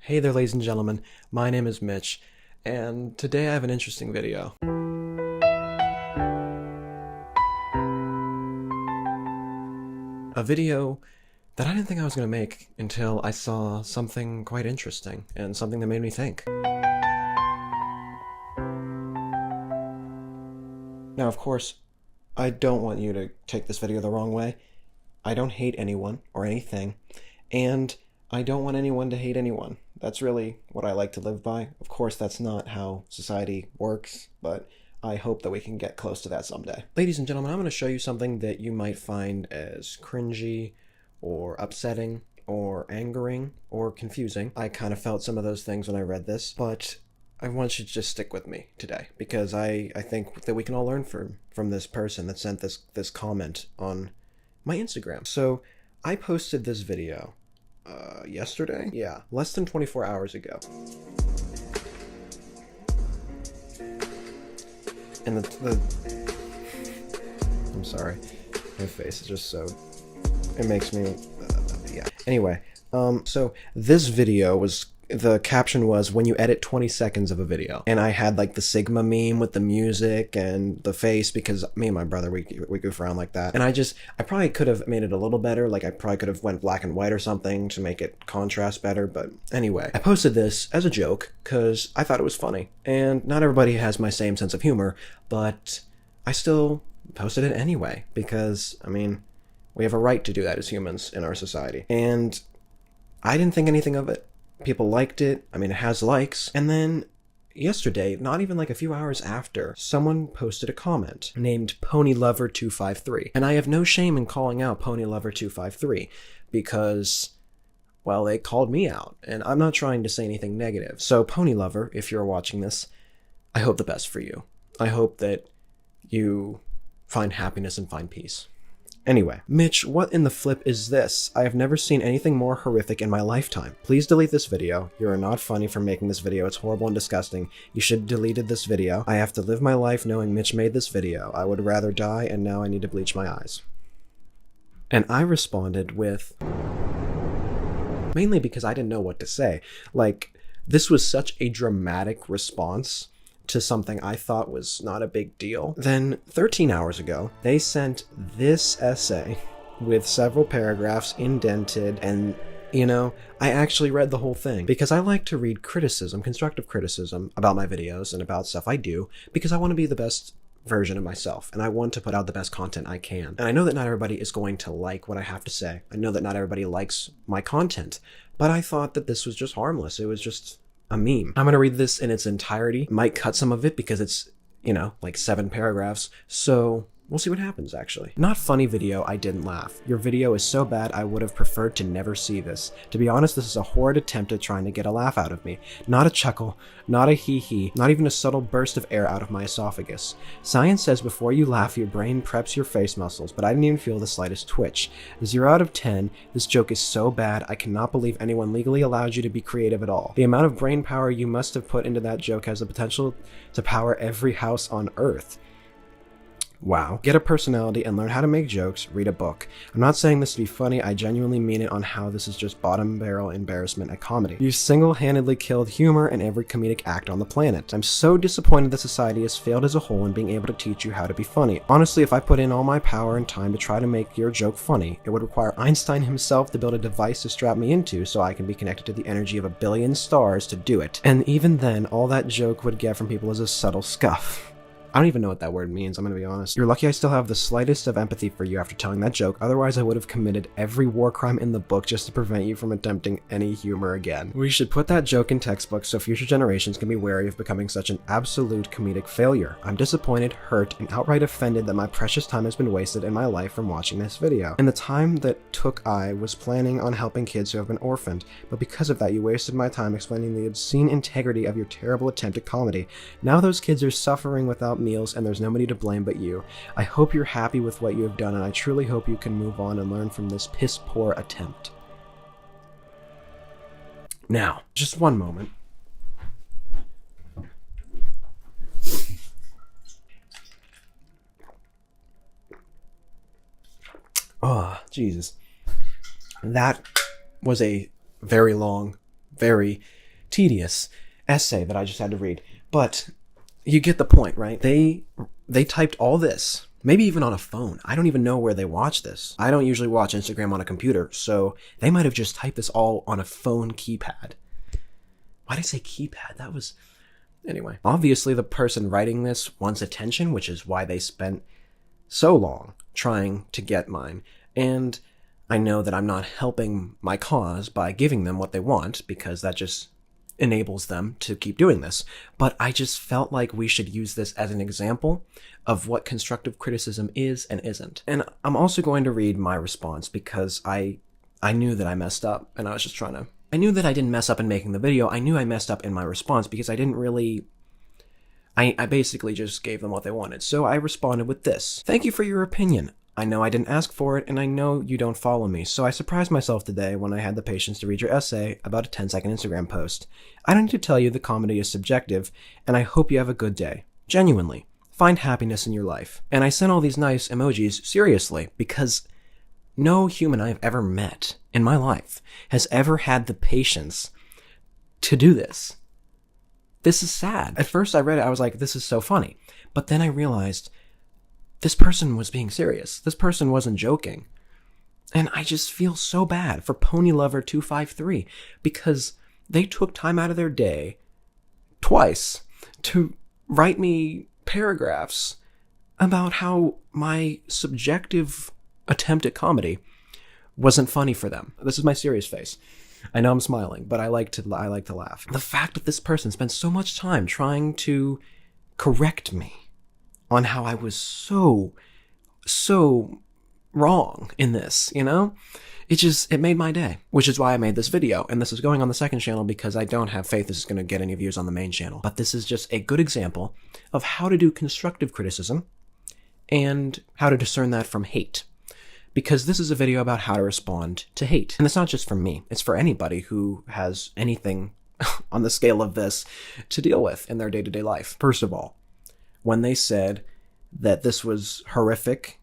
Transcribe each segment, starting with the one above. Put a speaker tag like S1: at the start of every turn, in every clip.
S1: Hey there, ladies and gentlemen, my name is Mitch, and today I have an interesting video. A video that I didn't think I was going to make until I saw something quite interesting, and something that made me think. Now, of course, I don't want you to take this video the wrong way. I don't hate anyone or anything, and I don't want anyone to hate anyone. That's really what I like to live by. Of course, that's not how society works, but I hope that we can get close to that someday. Ladies and gentlemen, I'm going to show you something that you might find as cringy, or upsetting, or angering, or confusing. I kind of felt some of those things when I read this, but I want you to just stick with me today, because I think that we can all learn from this person that sent this comment on my Instagram. So I posted this video yesterday? Yeah, less than 24 hours ago. And I'm sorry, my face is just so, it makes me, yeah. Anyway, so this video was, the caption was, when you edit 20 seconds of a video. And I had like the Sigma meme with the music and the face, because me and my brother, we goof around like that. And I probably could have made it a little better. Like I probably could have went black and white or something to make it contrast better. But anyway, I posted this as a joke because I thought it was funny. And not everybody has my same sense of humor, but I still posted it anyway, because, I mean, we have a right to do that as humans in our society. And I didn't think anything of it. People liked it. I mean, it has likes. And then yesterday, not even like a few hours after, someone posted a comment named PonyLover253. And I have no shame in calling out PonyLover253 because, well, they called me out. And I'm not trying to say anything negative. So PonyLover, if you're watching this, I hope the best for you. I hope that you find happiness and find peace. Anyway, Mitch, what in the flip is this? I have never seen anything more horrific in my lifetime. Please delete this video. You are not funny for making this video. It's horrible and disgusting. You should have deleted this video. I have to live my life knowing Mitch made this video. I would rather die, and now I need to bleach my eyes. And I responded with, mainly because I didn't know what to say. Like, this was such a dramatic response to something I thought was not a big deal. Then 13 hours ago, they sent this essay with several paragraphs indented, and you know, I actually read the whole thing because I like to read criticism, constructive criticism about my videos and about stuff I do, because I want to be the best version of myself and I want to put out the best content I can. And I know that not everybody is going to like what I have to say. I know that not everybody likes my content, but I thought that this was just harmless. It was just a meme. I'm gonna read this in its entirety. Might cut some of it because it's, you know, like 7 paragraphs. So we'll see what happens, actually. Not funny video, I didn't laugh. Your video is so bad I would have preferred to never see this. To be honest, this is a horrid attempt at trying to get a laugh out of me. Not a chuckle, not a hee-hee, not even a subtle burst of air out of my esophagus. Science says before you laugh, your brain preps your face muscles, but I didn't even feel the slightest twitch. 0 out of 10, this joke is so bad, I cannot believe anyone legally allowed you to be creative at all. The amount of brain power you must have put into that joke has the potential to power every house on Earth. Wow. Get a personality and learn how to make jokes, read a book. I'm not saying this to be funny, I genuinely mean it on how this is just bottom barrel embarrassment at comedy. You single-handedly killed humor in every comedic act on the planet. I'm so disappointed that society has failed as a whole in being able to teach you how to be funny. Honestly, if I put in all my power and time to try to make your joke funny, it would require Einstein himself to build a device to strap me into so I can be connected to the energy of 1 billion stars to do it. And even then, all that joke would get from people is a subtle scuff. I don't even know what that word means, I'm gonna be honest. You're lucky I still have the slightest of empathy for you after telling that joke, otherwise I would have committed every war crime in the book just to prevent you from attempting any humor again. We should put that joke in textbooks so future generations can be wary of becoming such an absolute comedic failure. I'm disappointed, hurt, and outright offended that my precious time has been wasted in my life from watching this video. And the time that took I was planning on helping kids who have been orphaned, but because of that you wasted my time explaining the obscene integrity of your terrible attempt at comedy. Now those kids are suffering without meals and there's nobody to blame but you. I hope you're happy with what you have done, and I truly hope you can move on and learn from this piss poor attempt. Now, just one moment. Oh, Jesus. That was a very long, very tedious essay that I just had to read. But you get the point, right? They typed all this, maybe even on a phone. I don't even know where they watch this. I don't usually watch Instagram on a computer, so they might have just typed this all on a phone keypad. Why did I say keypad? That was... Anyway, obviously the person writing this wants attention, which is why they spent so long trying to get mine. And I know that I'm not helping my cause by giving them what they want, because that just enables them to keep doing this. But I just felt like we should use this as an example of what constructive criticism is and isn't. And I'm also going to read my response, because I knew that I messed up, and I was just trying to... I knew that I didn't mess up in making the video. I knew I messed up in my response, because I didn't really... I basically just gave them what they wanted. So I responded with this. Thank you for your opinion. I know I didn't ask for it, and I know you don't follow me, so I surprised myself today when I had the patience to read your essay about a 10-second Instagram post. I don't need to tell you the comedy is subjective, and I hope you have a good day. Genuinely. Find happiness in your life. And I sent all these nice emojis seriously, because no human I've ever met in my life has ever had the patience to do this. This is sad. At first I read it, I was like, this is so funny. But then I realized this person was being serious. This person wasn't joking. And I just feel so bad for PonyLover253, because they took time out of their day twice to write me paragraphs about how my subjective attempt at comedy wasn't funny for them. This is my serious face. I know I'm smiling, but I like to laugh. The fact that this person spent so much time trying to correct me on how I was so wrong in this, you know? It made my day, which is why I made this video. And this is going on the second channel because I don't have faith this is going to get any views on the main channel. But this is just a good example of how to do constructive criticism and how to discern that from hate. Because this is a video about how to respond to hate. And it's not just for me, it's for anybody who has anything on the scale of this to deal with in their day-to-day life. First of all, when they said that this was horrific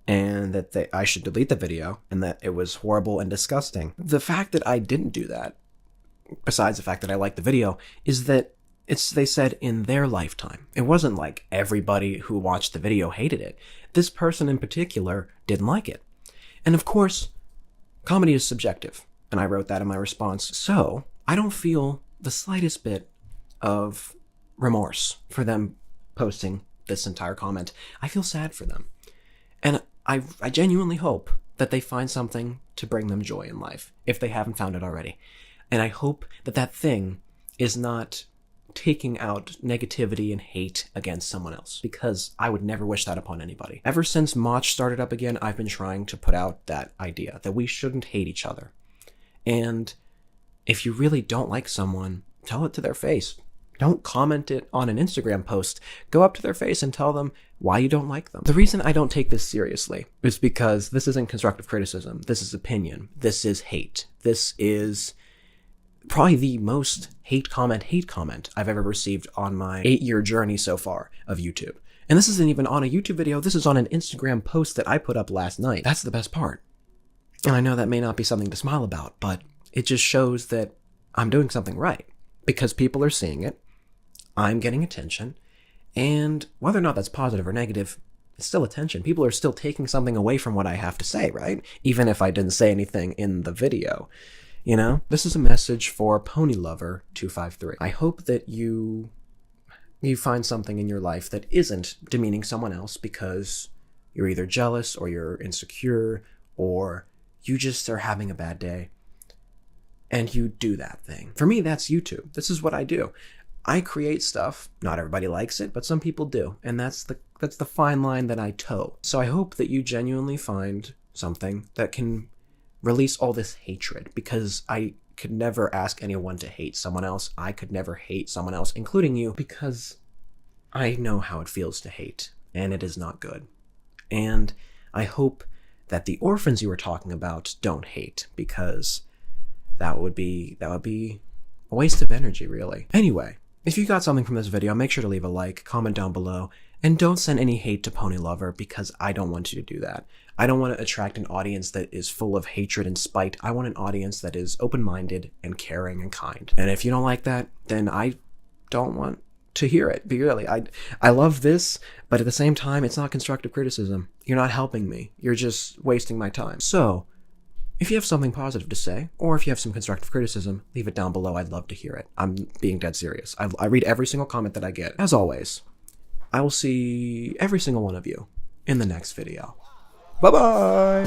S1: and that I should delete the video and that it was horrible and disgusting, the fact that I didn't do that, besides the fact that I liked the video, is that they said in their lifetime. It wasn't like everybody who watched the video hated it. This person in particular didn't like it. And of course, comedy is subjective, and I wrote that in my response. So I don't feel the slightest bit of remorse for them posting this entire comment. I feel sad for them. And I genuinely hope that they find something to bring them joy in life, if they haven't found it already. And I hope that that thing is not taking out negativity and hate against someone else, because I would never wish that upon anybody. Ever since Mach started up again, I've been trying to put out that idea that we shouldn't hate each other. And if you really don't like someone, tell it to their face. Don't comment it on an Instagram post. Go up to their face and tell them why you don't like them. The reason I don't take this seriously is because this isn't constructive criticism. This is opinion. This is hate. This is probably the most hate comment I've ever received on my 8-year journey so far of YouTube. And this isn't even on a YouTube video. This is on an Instagram post that I put up last night. That's the best part. And I know that may not be something to smile about, but it just shows that I'm doing something right, because people are seeing it. I'm getting attention. And whether or not that's positive or negative, it's still attention. People are still taking something away from what I have to say, right? Even if I didn't say anything in the video. You know, this is a message for PonyLover253. I hope that you find something in your life that isn't demeaning someone else because you're either jealous or you're insecure or you just are having a bad day and you do that thing. For me, that's YouTube. This is what I do. I create stuff. Not everybody likes it, but some people do. And that's the fine line that I toe. So I hope that you genuinely find something that can release all this hatred, because I could never ask anyone to hate someone else. I could never hate someone else, including you, because I know how it feels to hate, and it is not good. And I hope that the orphans you were talking about don't hate, because that would be a waste of energy, really. Anyway, If you got something from this video, make sure to leave a like, comment down below, and don't send any hate to Pony Lover because I don't want you to do that. I don't want to attract an audience that is full of hatred and spite. I want an audience that is open-minded and caring and kind. And if you don't like that, then I don't want to hear it. Really, I love this, but at the same time, it's not constructive criticism. You're not helping me. You're just wasting my time. So, if you have something positive to say, or if you have some constructive criticism, leave it down below. I'd love to hear it. I'm being dead serious. I read every single comment that I get. As always, I will see every single one of you in the next video. Bye-bye!